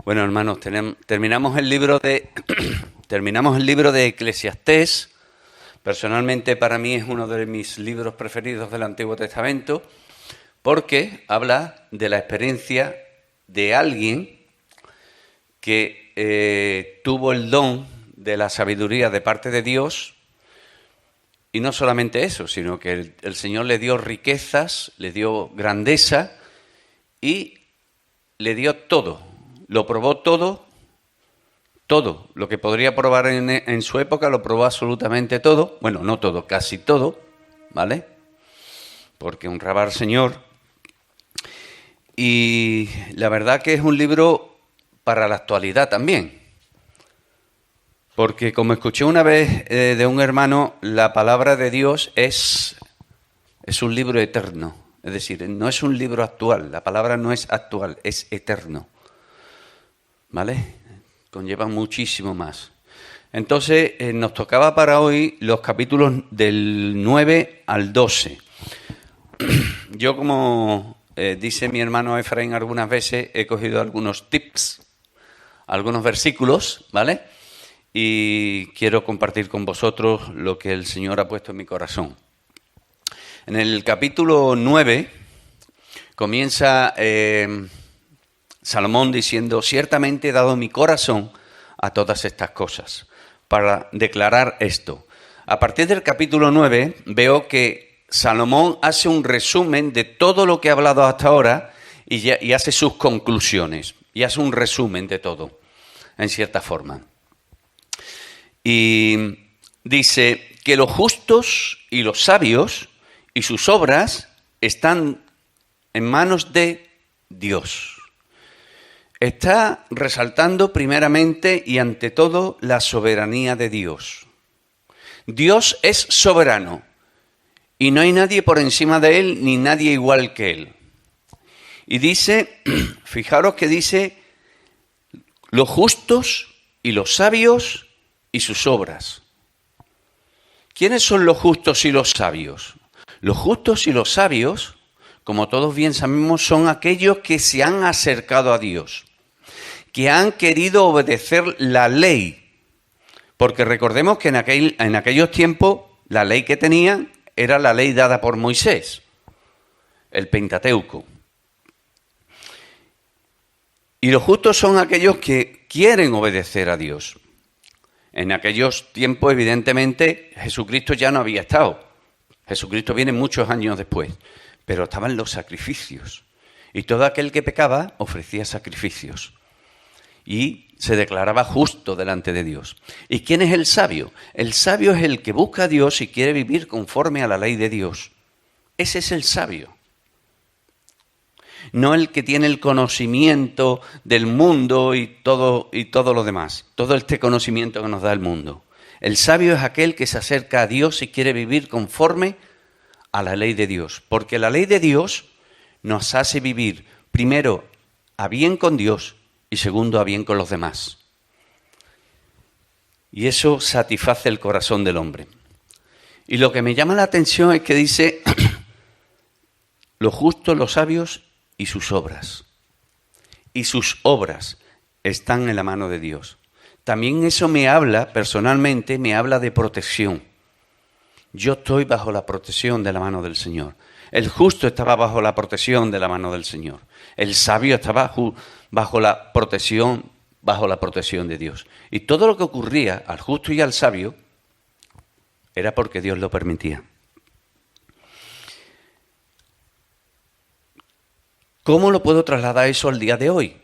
Bueno, hermanos, terminamos el libro de terminamos el libro de Eclesiastés. Personalmente, para mí es uno de mis libros preferidos del Antiguo Testamento, porque habla de la experiencia de alguien que tuvo el don de la sabiduría de parte de Dios, y no solamente eso, sino que el Señor le dio riquezas, le dio grandeza y le dio todo. Lo probó todo lo que podría probar en su época, lo probó absolutamente todo. Bueno, no todo, casi todo, ¿vale? Porque honraba al Señor. Y la verdad que es un libro para la actualidad también. Porque como escuché una vez de un hermano, la palabra de Dios es un libro eterno. Es decir, no es un libro actual, la palabra no es actual, es eterno. ¿Vale? Conlleva muchísimo más. Entonces, nos tocaba para hoy los capítulos del 9 al 12. Yo, como dice mi hermano Efraín algunas veces, he cogido algunos tips, algunos versículos, ¿vale? Y quiero compartir con vosotros lo que el Señor ha puesto en mi corazón. En el capítulo 9 comienza Salomón diciendo: ciertamente he dado mi corazón a todas estas cosas, para declarar esto. A partir del capítulo 9 veo que Salomón hace un resumen de todo lo que ha hablado hasta ahora y hace sus conclusiones, y hace un resumen de todo, en cierta forma. Y dice que los justos y los sabios y sus obras están en manos de Dios. Está resaltando primeramente y ante todo la soberanía de Dios. Dios es soberano y no hay nadie por encima de Él ni nadie igual que Él. Y dice, fijaros que dice, los justos y los sabios y sus obras. ¿Quiénes son los justos y los sabios? Los justos y los sabios, como todos bien sabemos, son aquellos que se han acercado a Dios, que han querido obedecer la ley. Porque recordemos que en aquellos tiempos la ley que tenían era la ley dada por Moisés, el Pentateuco. Y los justos son aquellos que quieren obedecer a Dios. En aquellos tiempos, evidentemente, Jesucristo ya no había estado. Jesucristo viene muchos años después, pero estaban los sacrificios. Y todo aquel que pecaba ofrecía sacrificios. Y se declaraba justo delante de Dios. ¿Y quién es el sabio? El sabio es el que busca a Dios y quiere vivir conforme a la ley de Dios. Ese es el sabio. No el que tiene el conocimiento del mundo y todo lo demás. Todo este conocimiento que nos da el mundo. El sabio es aquel que se acerca a Dios y quiere vivir conforme a la ley de Dios. Porque la ley de Dios nos hace vivir, primero, a bien con Dios y segundo, a bien con los demás. Y eso satisface el corazón del hombre. Y lo que me llama la atención es que dice los justos, los sabios y sus obras. Y sus obras están en la mano de Dios. También eso me habla, personalmente, me habla de protección. Yo estoy bajo la protección de la mano del Señor. El justo estaba bajo la protección de la mano del Señor. El sabio estaba bajo la protección de Dios. Y todo lo que ocurría al justo y al sabio era porque Dios lo permitía. ¿Cómo lo puedo trasladar eso al día de hoy?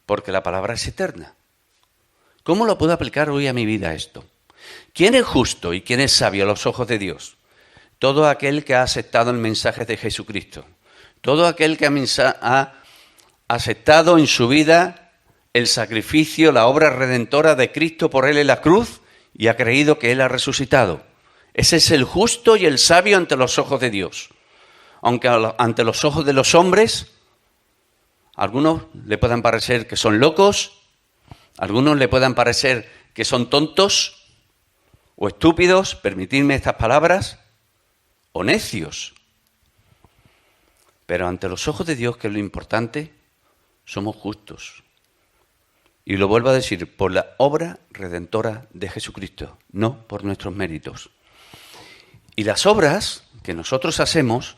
Porque la palabra es eterna. ¿Cómo lo puedo aplicar hoy a mi vida esto? ¿Quién es justo y quién es sabio a los ojos de Dios? Todo aquel que ha aceptado el mensaje de Jesucristo. Todo aquel que ha aceptado en su vida el sacrificio, la obra redentora de Cristo por él en la cruz y ha creído que Él ha resucitado. Ese es el justo y el sabio ante los ojos de Dios. Aunque ante los ojos de los hombres, a algunos le puedan parecer que son locos, a algunos le puedan parecer que son tontos o estúpidos, permitidme estas palabras, o necios. Pero ante los ojos de Dios, que es lo importante, somos justos. Y lo vuelvo a decir, por la obra redentora de Jesucristo, no por nuestros méritos. Y las obras que nosotros hacemos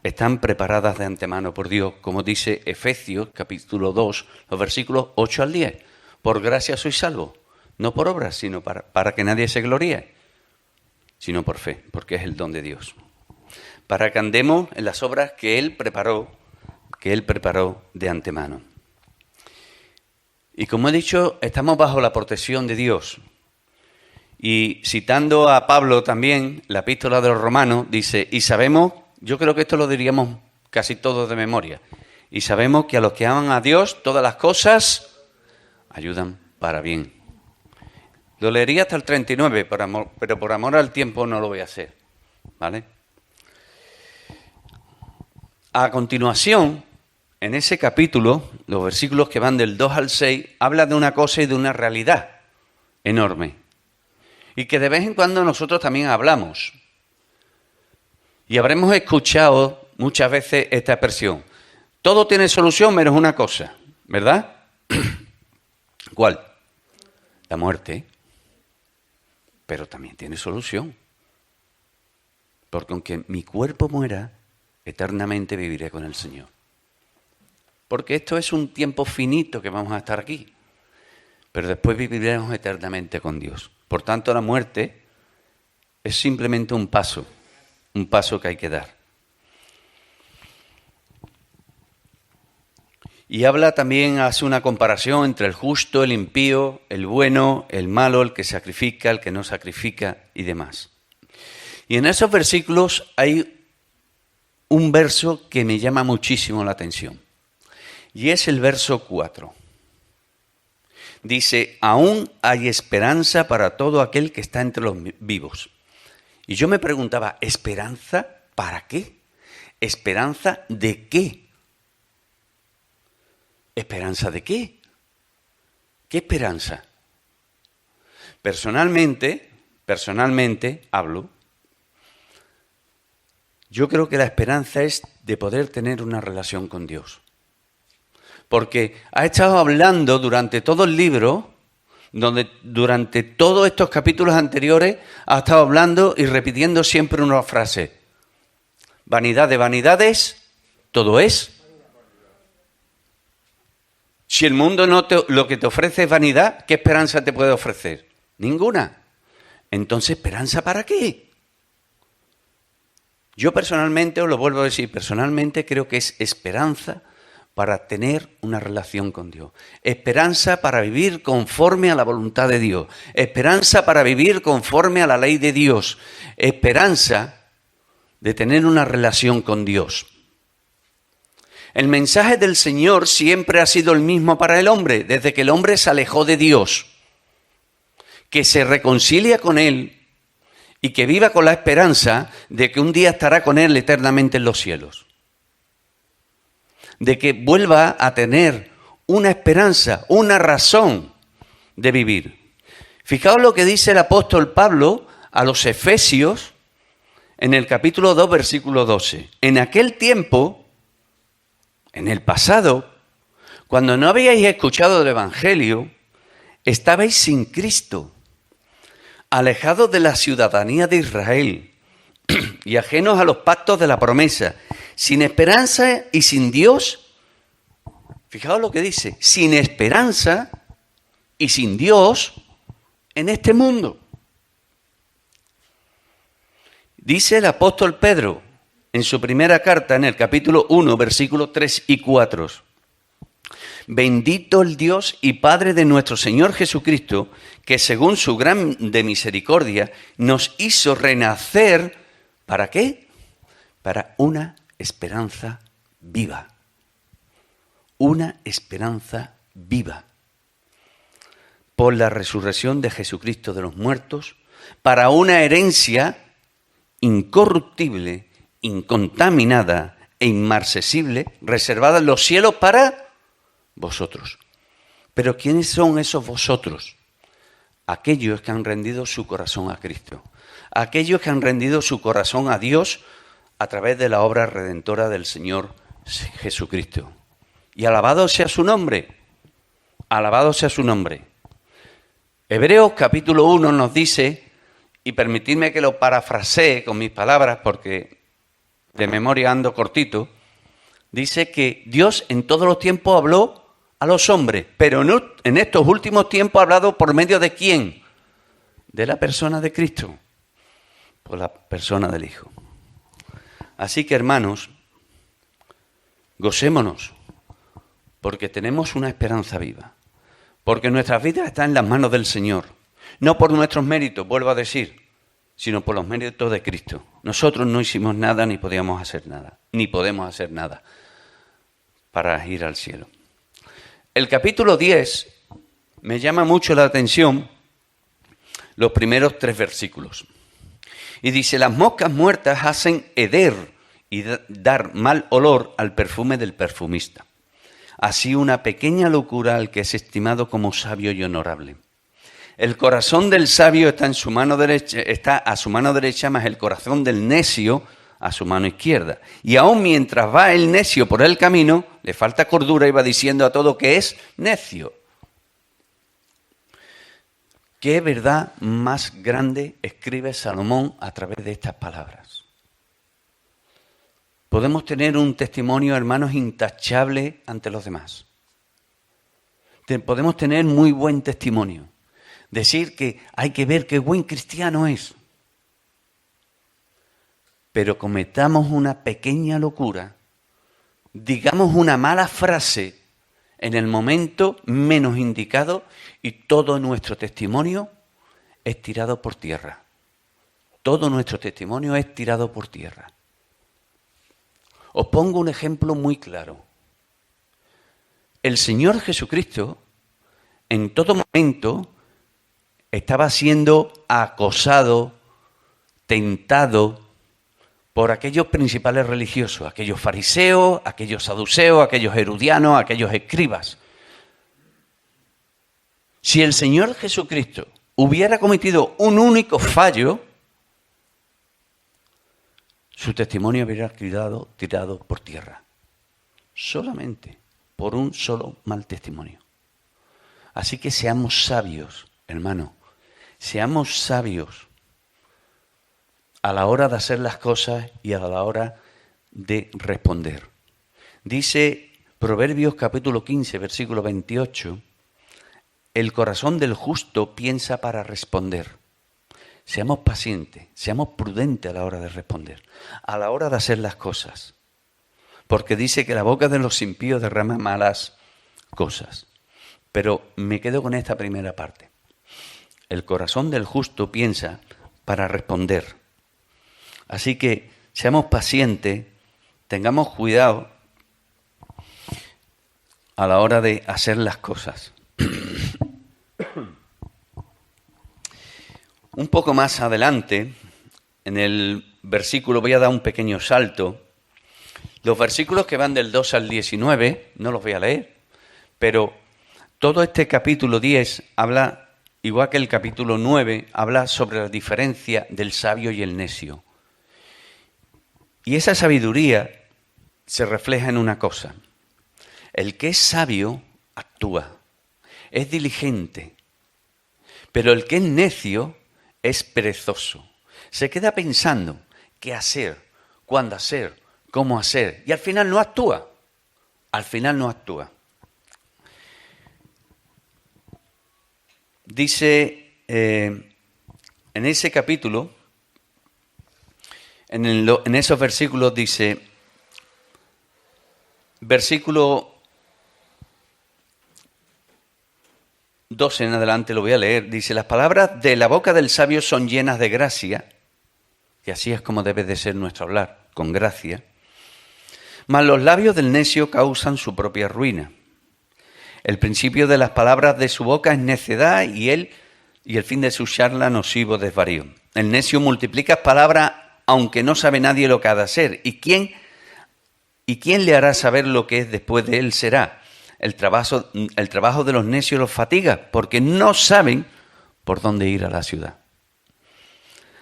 están preparadas de antemano por Dios, como dice Efesios capítulo 2, los versículos 8 al 10. Por gracia sois salvos, no por obras, sino para que nadie se gloríe, sino por fe, porque es el don de Dios. Para que andemos en las obras que Él preparó de antemano. Y como he dicho, estamos bajo la protección de Dios. Y citando a Pablo también, la epístola de los Romanos, dice, y sabemos, yo creo que esto lo diríamos casi todos de memoria, y sabemos que a los que aman a Dios, todas las cosas ayudan para bien. Lo leería hasta el 39, pero por amor al tiempo no lo voy a hacer, ¿vale? A continuación, en ese capítulo, los versículos que van del 2 al 6, habla de una cosa y de una realidad enorme. Y que de vez en cuando nosotros también hablamos. Y habremos escuchado muchas veces esta expresión. Todo tiene solución menos una cosa, ¿verdad? ¿Cuál? La muerte. Pero también tiene solución. Porque aunque mi cuerpo muera, eternamente viviré con el Señor. Porque esto es un tiempo finito que vamos a estar aquí. Pero después viviremos eternamente con Dios. Por tanto, la muerte es simplemente un paso que hay que dar. Y habla también, hace una comparación entre el justo, el impío, el bueno, el malo, el que sacrifica, el que no sacrifica y demás. Y en esos versículos hay un verso que me llama muchísimo la atención. Y es el verso 4. Dice, aún hay esperanza para todo aquel que está entre los vivos. Y yo me preguntaba, ¿esperanza para qué? ¿Esperanza de qué? ¿Esperanza de qué? ¿Qué esperanza? Personalmente hablo, yo creo que la esperanza es de poder tener una relación con Dios. Porque ha estado hablando durante todo el libro, durante todos estos capítulos anteriores, ha estado hablando y repitiendo siempre una frase. Vanidad de vanidades, todo es. Si el mundo lo que te ofrece es vanidad, ¿qué esperanza te puede ofrecer? Ninguna. Entonces, ¿esperanza para qué? Yo personalmente, os lo vuelvo a decir, personalmente creo que es esperanza para tener una relación con Dios. Esperanza para vivir conforme a la voluntad de Dios. Esperanza para vivir conforme a la ley de Dios. Esperanza de tener una relación con Dios. El mensaje del Señor siempre ha sido el mismo para el hombre, desde que el hombre se alejó de Dios. Que se reconcilia con Él y que viva con la esperanza de que un día estará con Él eternamente en los cielos. De que vuelva a tener una esperanza, una razón de vivir. Fijaos lo que dice el apóstol Pablo a los Efesios en el capítulo 2, versículo 12. En aquel tiempo, en el pasado, cuando no habíais escuchado el Evangelio, estabais sin Cristo, alejados de la ciudadanía de Israel y ajenos a los pactos de la promesa, sin esperanza y sin Dios. Fijaos lo que dice, sin esperanza y sin Dios en este mundo. Dice el apóstol Pedro en su primera carta, en el capítulo 1, versículos 3 y 4. Bendito el Dios y Padre de nuestro Señor Jesucristo, que según su grande misericordia nos hizo renacer, ¿para qué? Para una esperanza viva. Una esperanza viva. Por la resurrección de Jesucristo de los muertos, para una herencia incorruptible, incontaminada e inmarcesible, reservada en los cielos para vosotros. Pero ¿quiénes son esos vosotros? Aquellos que han rendido su corazón a Cristo. Aquellos que han rendido su corazón a Dios a través de la obra redentora del Señor Jesucristo. Y alabado sea su nombre. Alabado sea su nombre. Hebreos capítulo 1 nos dice, y permitidme que lo parafrasee con mis palabras porque de memoria ando cortito, dice que Dios en todos los tiempos habló a los hombres, pero no, en estos últimos tiempos ha hablado por medio de ¿quién? De la persona de Cristo, por la persona del Hijo. Así que, hermanos, gocémonos, porque tenemos una esperanza viva, porque nuestras vidas están en las manos del Señor, no por nuestros méritos, vuelvo a decir, sino por los méritos de Cristo. Nosotros no hicimos nada, ni podíamos hacer nada, ni podemos hacer nada para ir al cielo. El capítulo 10 me llama mucho la atención los primeros 3 versículos. Y dice, las moscas muertas hacen heder y dar mal olor al perfume del perfumista. Así una pequeña locura al que es estimado como sabio y honorable. El corazón del sabio está a su mano derecha, más el corazón del necio a su mano izquierda. Y aun mientras va el necio por el camino, le falta cordura y va diciendo a todo que es necio. ¿Qué verdad más grande escribe Salomón a través de estas palabras? Podemos tener un testimonio, hermanos, intachable ante los demás. Podemos tener muy buen testimonio. Decir que hay que ver qué buen cristiano es. Pero cometamos una pequeña locura, digamos una mala frase en el momento menos indicado y todo nuestro testimonio es tirado por tierra. Todo nuestro testimonio es tirado por tierra. Os pongo un ejemplo muy claro. El Señor Jesucristo en todo momento estaba siendo acosado, tentado por aquellos principales religiosos, aquellos fariseos, aquellos saduceos, aquellos herodianos, aquellos escribas. Si el Señor Jesucristo hubiera cometido un único fallo, su testimonio hubiera quedado tirado por tierra. Solamente por un solo mal testimonio. Así que seamos sabios, hermano. Seamos sabios a la hora de hacer las cosas y a la hora de responder. Dice Proverbios capítulo 15, versículo 28, el corazón del justo piensa para responder. Seamos pacientes, seamos prudentes a la hora de responder, a la hora de hacer las cosas. Porque dice que la boca de los impíos derrama malas cosas. Pero me quedo con esta primera parte. El corazón del justo piensa para responder. Así que seamos pacientes, tengamos cuidado a la hora de hacer las cosas. Un poco más adelante, en el versículo, voy a dar un pequeño salto. Los versículos que van del 2 al 19, no los voy a leer, pero todo este capítulo 10 habla, igual que el capítulo 9, habla sobre la diferencia del sabio y el necio. Y esa sabiduría se refleja en una cosa. El que es sabio actúa, es diligente, pero el que es necio es perezoso. Se queda pensando qué hacer, cuándo hacer, cómo hacer, y al final no actúa. Al final no actúa. Dice en ese capítulo, en esos versículos dice, versículo 12 en adelante lo voy a leer, dice, las palabras de la boca del sabio son llenas de gracia, y así es como debe de ser nuestro hablar, con gracia, mas los labios del necio causan su propia ruina. El principio de las palabras de su boca es necedad y el fin de su charla nocivo desvarío. El necio multiplica palabras aunque no sabe nadie lo que ha de hacer. ¿Y quién le hará saber lo que es después de él será? El trabajo de los necios los fatiga porque no saben por dónde ir a la ciudad.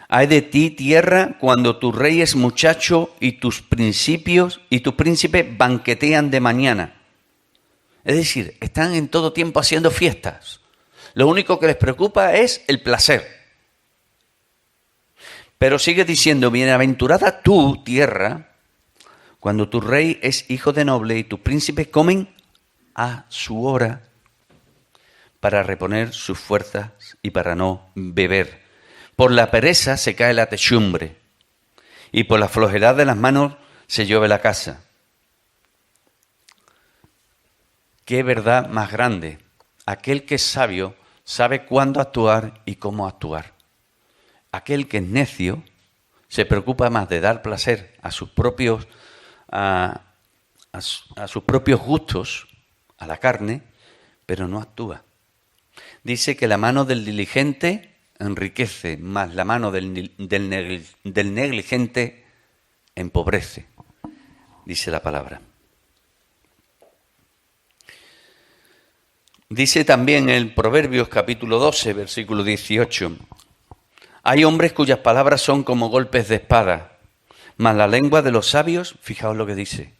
Ay de ti, tierra, cuando tu rey es muchacho y tus príncipes banquetean de mañana. Es decir, están en todo tiempo haciendo fiestas. Lo único que les preocupa es el placer. Pero sigue diciendo, bienaventurada tú, tierra, cuando tu rey es hijo de noble y tus príncipes comen a su hora para reponer sus fuerzas y para no beber. Por la pereza se cae la techumbre y por la flojedad de las manos se llueve la casa. Qué verdad más grande. Aquel que es sabio sabe cuándo actuar y cómo actuar. Aquel que es necio se preocupa más de dar placer a sus propios gustos, a la carne, pero no actúa. Dice que la mano del diligente enriquece, más la mano del negligente empobrece, dice la palabra. Dice también en Proverbios capítulo 12, versículo 18, hay hombres cuyas palabras son como golpes de espada, mas la lengua de los sabios, fijaos lo que dice,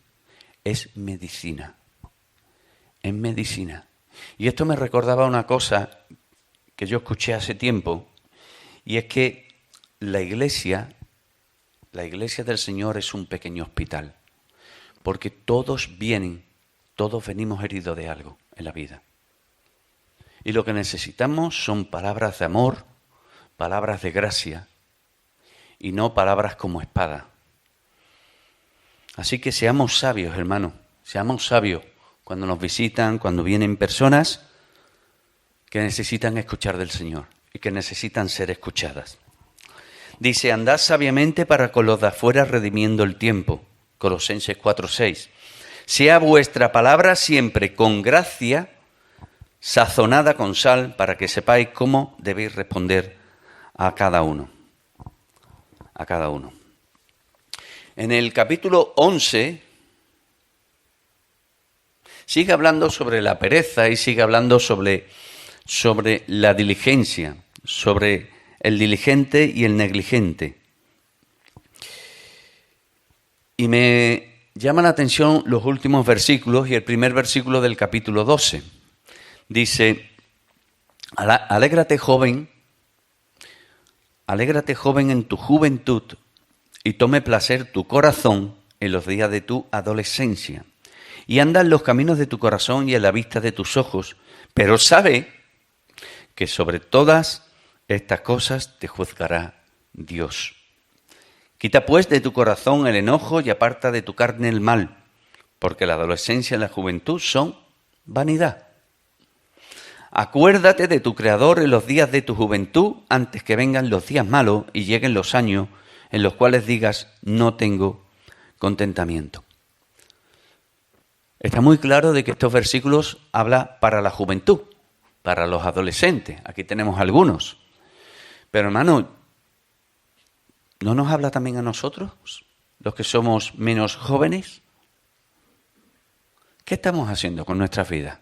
es medicina. Es medicina. Y esto me recordaba una cosa que yo escuché hace tiempo, y es que la iglesia del Señor es un pequeño hospital, porque todos venimos heridos de algo en la vida. Y lo que necesitamos son palabras de amor, palabras de gracia, y no palabras como espada. Así que seamos sabios, hermanos, seamos sabios cuando nos visitan, cuando vienen personas que necesitan escuchar del Señor y que necesitan ser escuchadas. Dice, andad sabiamente para con los de afuera redimiendo el tiempo. Colosenses 4:6. Sea vuestra palabra siempre con gracia, sazonada con sal, para que sepáis cómo debéis responder a cada uno. A cada uno. En el capítulo 11 sigue hablando sobre la pereza y sigue hablando sobre la diligencia, sobre el diligente y el negligente. Y me llama la atención los últimos versículos y el primer versículo del capítulo 12. Dice, alégrate joven en tu juventud y tome placer tu corazón en los días de tu adolescencia. Y anda en los caminos de tu corazón y en la vista de tus ojos, pero sabe que sobre todas estas cosas te juzgará Dios. Quita pues de tu corazón el enojo y aparta de tu carne el mal, porque la adolescencia y la juventud son vanidad. Acuérdate de tu Creador en los días de tu juventud, antes que vengan los días malos y lleguen los años en los cuales digas, no tengo contentamiento. Está muy claro de que estos versículos hablan para la juventud, para los adolescentes. Aquí tenemos algunos. Pero hermano, ¿no nos habla también a nosotros, los que somos menos jóvenes? ¿Qué estamos haciendo con nuestras vidas?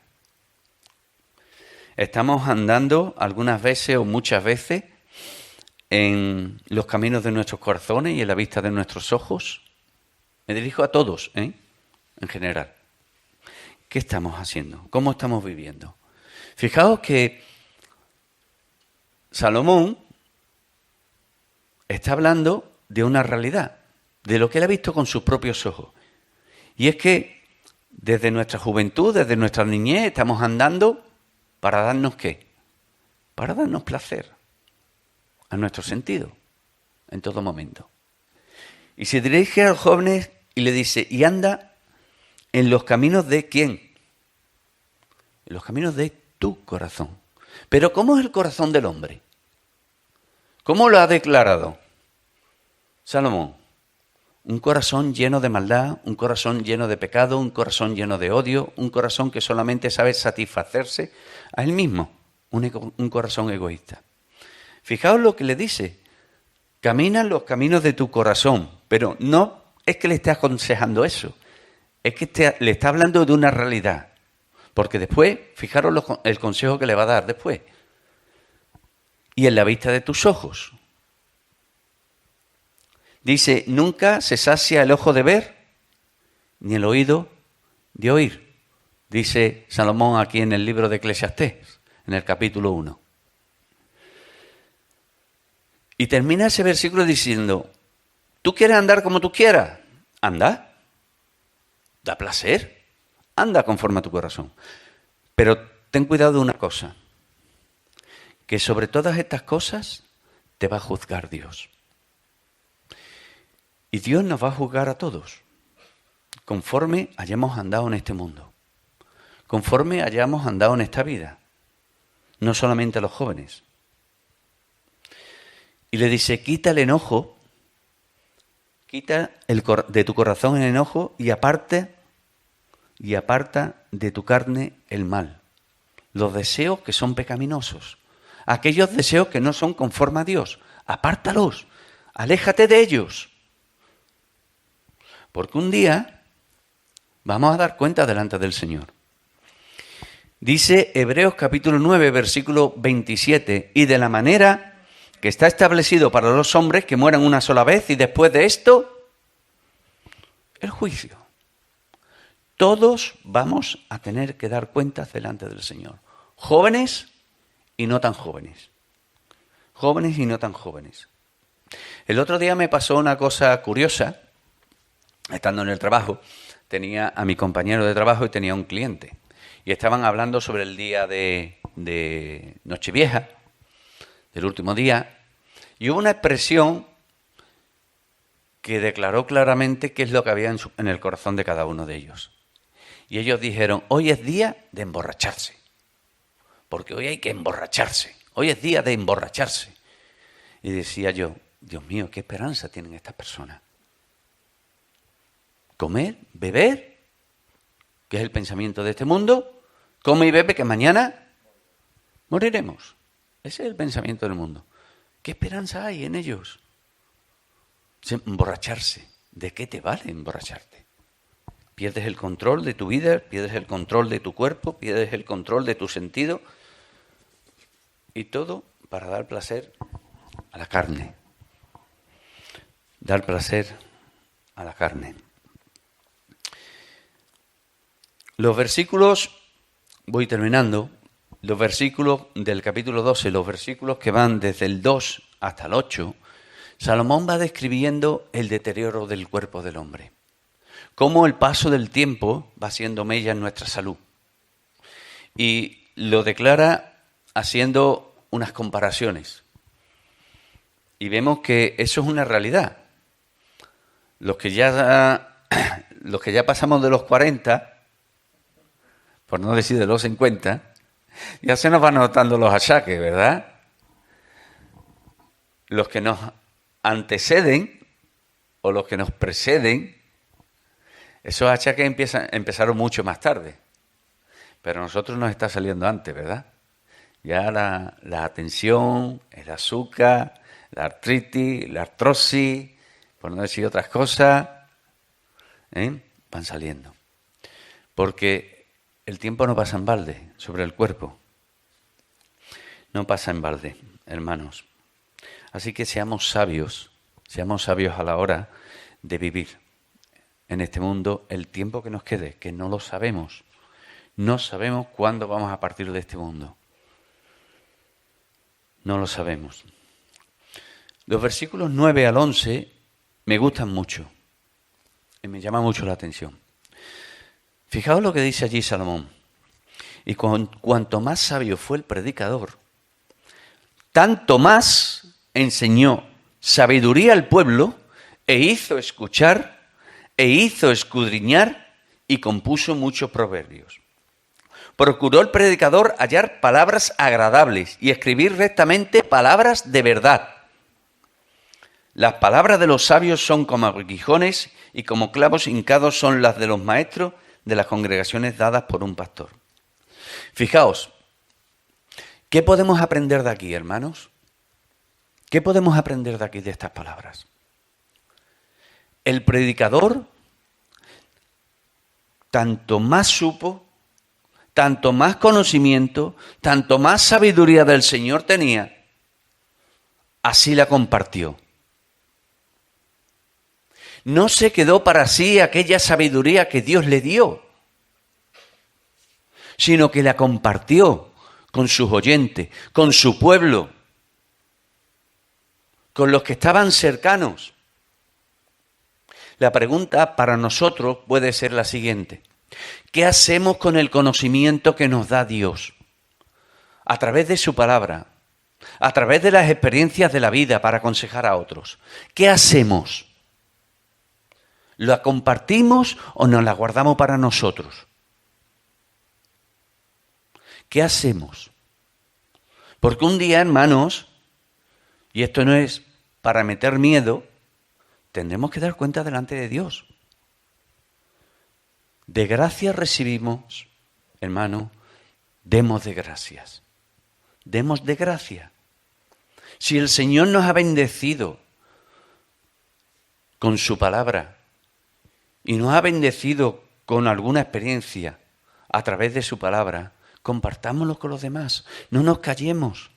¿Estamos andando algunas veces o muchas veces en los caminos de nuestros corazones y en la vista de nuestros ojos? Me dirijo a todos, en general. ¿Qué estamos haciendo? ¿Cómo estamos viviendo? Fijaos que Salomón está hablando de una realidad, de lo que él ha visto con sus propios ojos. Y es que desde nuestra juventud, desde nuestra niñez, estamos andando para darnos ¿qué? Para darnos placer a nuestro sentido, en todo momento. Y se dirige a los jóvenes y le dice, y anda en los caminos de ¿quién? En los caminos de tu corazón. Pero ¿cómo es el corazón del hombre? ¿Cómo lo ha declarado Salomón? Un corazón lleno de maldad, un corazón lleno de pecado, un corazón lleno de odio, un corazón que solamente sabe satisfacerse a él mismo, un corazón egoísta. Fijaos lo que le dice, camina en los caminos de tu corazón, pero no es que le esté aconsejando eso, es que le está hablando de una realidad, porque después, fijaros el consejo que le va a dar después, y en la vista de tus ojos. Dice, nunca se sacia el ojo de ver, ni el oído de oír. dice Salomón aquí en el libro de Eclesiastés, en el capítulo 1. Y termina ese versículo diciendo, ¿tú quieres andar como tú quieras? Anda. Da placer. Anda conforme a tu corazón. Pero ten cuidado de una cosa, que sobre todas estas cosas te va a juzgar Dios. Y Dios nos va a juzgar a todos, conforme hayamos andado en este mundo, conforme hayamos andado en esta vida, no solamente a los jóvenes. Y le dice, quita el enojo, quita de tu corazón el enojo y aparta de tu carne el mal, los deseos que son pecaminosos, aquellos deseos que no son conforme a Dios, apártalos, aléjate de ellos. Porque un día vamos a dar cuenta delante del Señor. Dice Hebreos capítulo 9, versículo 27, y de la manera que está establecido para los hombres que mueran una sola vez y después de esto, el juicio. Todos vamos a tener que dar cuentas delante del Señor. Jóvenes y no tan jóvenes. Jóvenes y no tan jóvenes. El otro día me pasó una cosa curiosa. Estando en el trabajo, tenía a mi compañero de trabajo y tenía un cliente. Y estaban hablando sobre el día de Nochevieja, del último día, y hubo una expresión que declaró claramente qué es lo que había en el corazón de cada uno de ellos. Y ellos dijeron, hoy es día de emborracharse, porque hoy hay que emborracharse, hoy es día de emborracharse. Y decía yo, Dios mío, qué esperanza tienen estas personas. Comer, beber, que es el pensamiento de este mundo, come y bebe que mañana moriremos. Ese es el pensamiento del mundo. ¿Qué esperanza hay en ellos? Emborracharse. ¿De qué te vale emborracharte? Pierdes el control de tu vida, pierdes el control de tu cuerpo, pierdes el control de tu sentido y todo para dar placer a la carne. Dar placer a la carne. Los versículos, voy terminando, los versículos del capítulo 12, los versículos que van desde el 2 hasta el 8, Salomón va describiendo el deterioro del cuerpo del hombre. Cómo el paso del tiempo va haciendo mella en nuestra salud. Y lo declara haciendo unas comparaciones. Y vemos que eso es una realidad. Los que ya pasamos de los 40... por no decir de los 50, ya se nos van notando los achaques, ¿verdad? Los que nos anteceden o los que nos preceden, esos achaques empezaron mucho más tarde, pero a nosotros nos está saliendo antes, ¿verdad? Ya la tensión, el azúcar, la artritis, la artrosis, por no decir otras cosas, van saliendo. Porque el tiempo no pasa en balde sobre el cuerpo. No pasa en balde, hermanos. Así que seamos sabios a la hora de vivir en este mundo el tiempo que nos quede, que no lo sabemos. No sabemos cuándo vamos a partir de este mundo. No lo sabemos. Los versículos 9 al 11 me gustan mucho y me llama mucho la atención. Fijaos lo que dice allí Salomón. Y cuanto más sabio fue el predicador, tanto más enseñó sabiduría al pueblo, e hizo escuchar, e hizo escudriñar, y compuso muchos proverbios. Procuró el predicador hallar palabras agradables y escribir rectamente palabras de verdad. Las palabras de los sabios son como aguijones y como clavos hincados son las de los maestros de las congregaciones dadas por un pastor. Fijaos, ¿qué podemos aprender de aquí, hermanos? ¿Qué podemos aprender de aquí, de estas palabras? El predicador, tanto más supo, tanto más conocimiento, tanto más sabiduría del Señor tenía, así la compartió. No se quedó para sí aquella sabiduría que Dios le dio. sino que la compartió con sus oyentes, con su pueblo, con los que estaban cercanos. La pregunta para nosotros puede ser la siguiente: ¿qué hacemos con el conocimiento que nos da Dios? A través de su palabra, a través de las experiencias de la vida para aconsejar a otros. ¿Qué hacemos? ¿La compartimos o nos la guardamos para nosotros? ¿Qué hacemos? Porque un día, hermanos, y esto no es para meter miedo, tendremos que dar cuenta delante de Dios. De gracia recibimos, hermano, demos de gracias. Demos de gracia. Si el Señor nos ha bendecido con su palabra y nos ha bendecido con alguna experiencia a través de su palabra, compartámoslo con los demás, no nos callemos.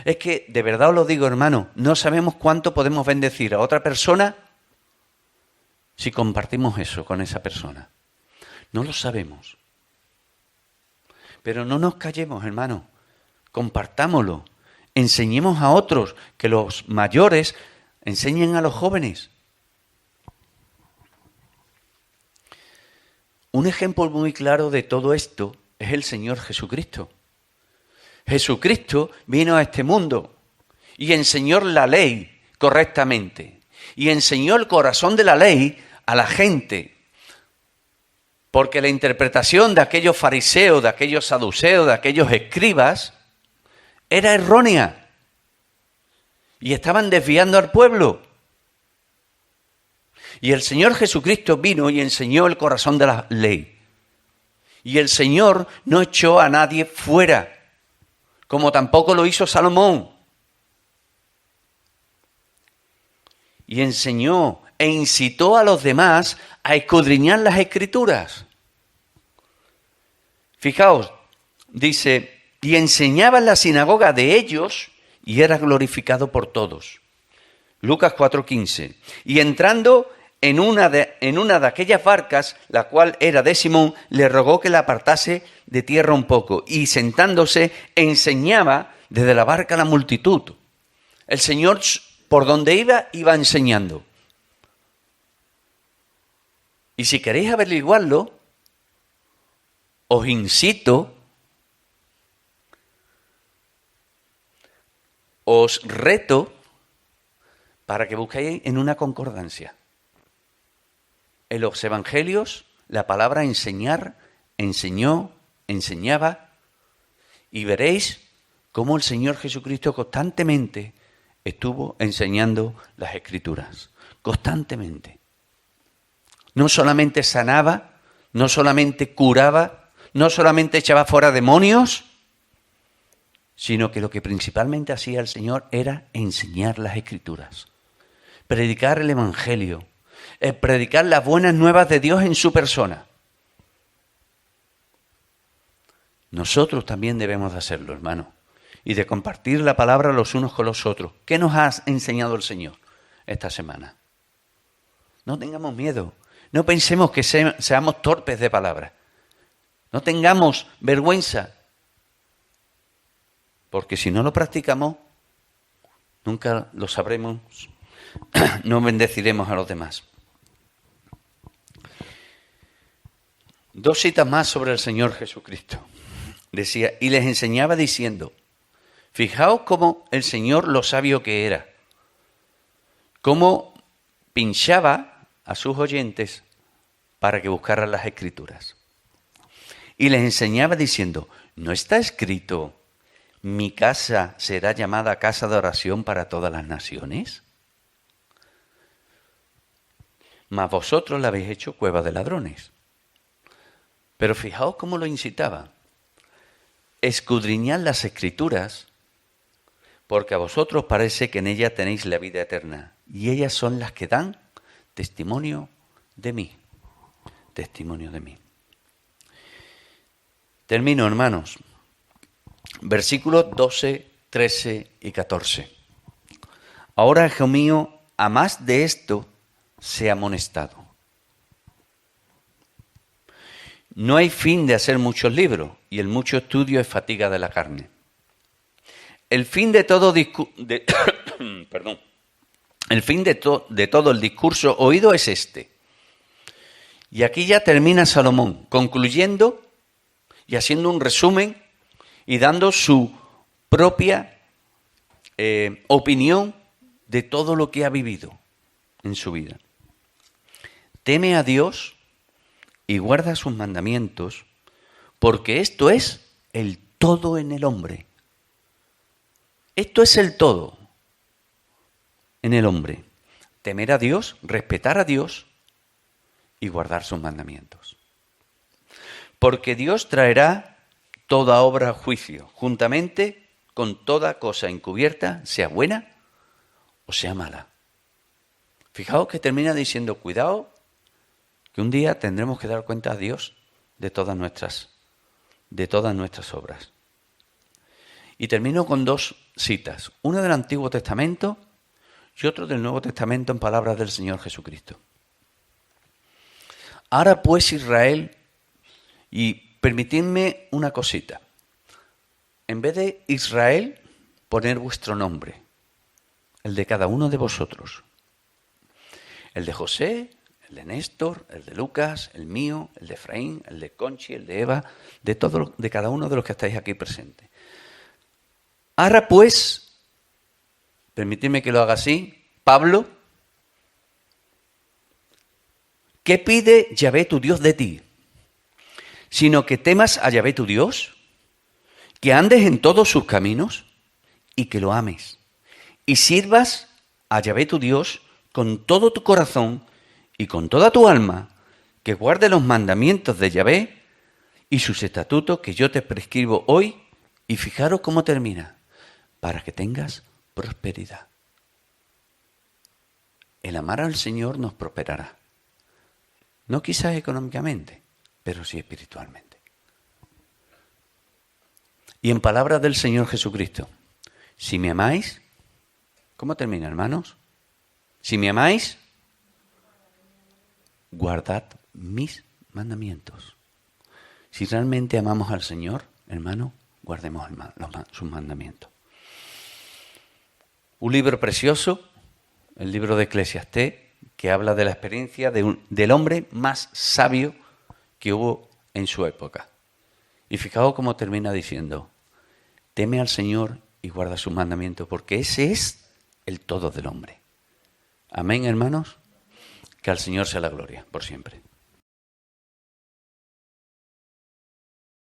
Es que, de verdad os lo digo, hermano, no sabemos cuánto podemos bendecir a otra persona si compartimos eso con esa persona. No lo sabemos. Pero no nos callemos, hermano, compartámoslo, enseñemos a otros, que los mayores enseñen a los jóvenes. Un ejemplo muy claro de todo esto es el Señor Jesucristo. Jesucristo vino a este mundo y enseñó la ley correctamente. Y enseñó el corazón de la ley a la gente. Porque la interpretación de aquellos fariseos, de aquellos saduceos, de aquellos escribas, era errónea. Y estaban desviando al pueblo. Y el Señor Jesucristo vino y enseñó el corazón de la ley. Y el Señor no echó a nadie fuera, como tampoco lo hizo Salomón. Y enseñó e incitó a los demás a escudriñar las Escrituras. Fijaos, dice, y enseñaba en la sinagoga de ellos y era glorificado por todos. Lucas 4:15. Y entrando en una de aquellas barcas, la cual era de Simón, le rogó que la apartase de tierra un poco. Y sentándose, enseñaba desde la barca a la multitud. El Señor, por donde iba enseñando. Y si queréis averiguarlo, os incito, os reto para que busquéis en una concordancia. En los evangelios, la palabra enseñar, enseñó, enseñaba, y veréis cómo el Señor Jesucristo constantemente estuvo enseñando las Escrituras. Constantemente. No solamente sanaba, no solamente curaba, no solamente echaba fuera demonios, sino que lo que principalmente hacía el Señor era enseñar las Escrituras, predicar el Evangelio, predicar las buenas nuevas de Dios en su persona. Nosotros también debemos de hacerlo, hermano, y de compartir la palabra los unos con los otros. ¿Qué nos ha enseñado el Señor esta semana? No tengamos miedo, no pensemos que seamos torpes de palabra, no tengamos vergüenza, porque si no lo practicamos, nunca lo sabremos, no bendeciremos a los demás. 2 citas más sobre el Señor Jesucristo. Decía, y les enseñaba diciendo, fijaos cómo el Señor lo sabio que era, cómo pinchaba a sus oyentes para que buscaran las Escrituras. Y les enseñaba diciendo, ¿no está escrito, mi casa será llamada casa de oración para todas las naciones? Mas vosotros la habéis hecho cueva de ladrones. Pero fijaos cómo lo incitaba. Escudriñad las Escrituras, porque a vosotros parece que en ellas tenéis la vida eterna, y ellas son las que dan testimonio de mí. Testimonio de mí. Termino, hermanos. Versículos 12, 13 y 14. Ahora, hijo mío, a más de esto, sea amonestado. No hay fin de hacer muchos libros, y el mucho estudio es fatiga de la carne. El fin de todo perdón. El fin de todo el discurso oído es este. Y aquí ya termina Salomón, concluyendo y haciendo un resumen y dando su propia opinión de todo lo que ha vivido en su vida. Teme a Dios y guarda sus mandamientos, porque esto es el todo en el hombre. Esto es el todo en el hombre. Temer a Dios, respetar a Dios y guardar sus mandamientos. Porque Dios traerá toda obra a juicio, juntamente con toda cosa encubierta, sea buena o sea mala. Fijaos que termina diciendo, cuidado, que un día tendremos que dar cuenta a Dios de todas nuestras obras. Y termino con dos citas, una del Antiguo Testamento y otro del Nuevo Testamento en palabras del Señor Jesucristo. Ahora pues Israel, y permitidme una cosita, en vez de Israel, poner vuestro nombre, el de cada uno de vosotros, el de José, el de Néstor, el de Lucas, el mío, el de Efraín, el de Conchi, el de Eva, de cada uno de los que estáis aquí presentes. Ahora pues, permitidme que lo haga así, Pablo, ¿qué pide Yahvé tu Dios de ti? Sino que temas a Yahvé tu Dios, que andes en todos sus caminos y que lo ames. Y sirvas a Yahvé tu Dios con todo tu corazón y con toda tu alma, que guarde los mandamientos de Yahvé y sus estatutos que yo te prescribo hoy. Y fijaros cómo termina, para que tengas prosperidad. El amar al Señor nos prosperará. No quizás económicamente, pero sí espiritualmente. Y en palabras del Señor Jesucristo, si me amáis, ¿cómo termina, hermanos? Si me amáis, guardad mis mandamientos. Si realmente amamos al Señor, hermano, guardemos sus mandamientos. Un libro precioso, el libro de Eclesiastés, que habla de la experiencia del hombre más sabio que hubo en su época. Y fijaos cómo termina diciendo, teme al Señor y guarda sus mandamientos, porque ese es el todo del hombre. Amén, hermanos. Que al Señor sea la gloria por siempre.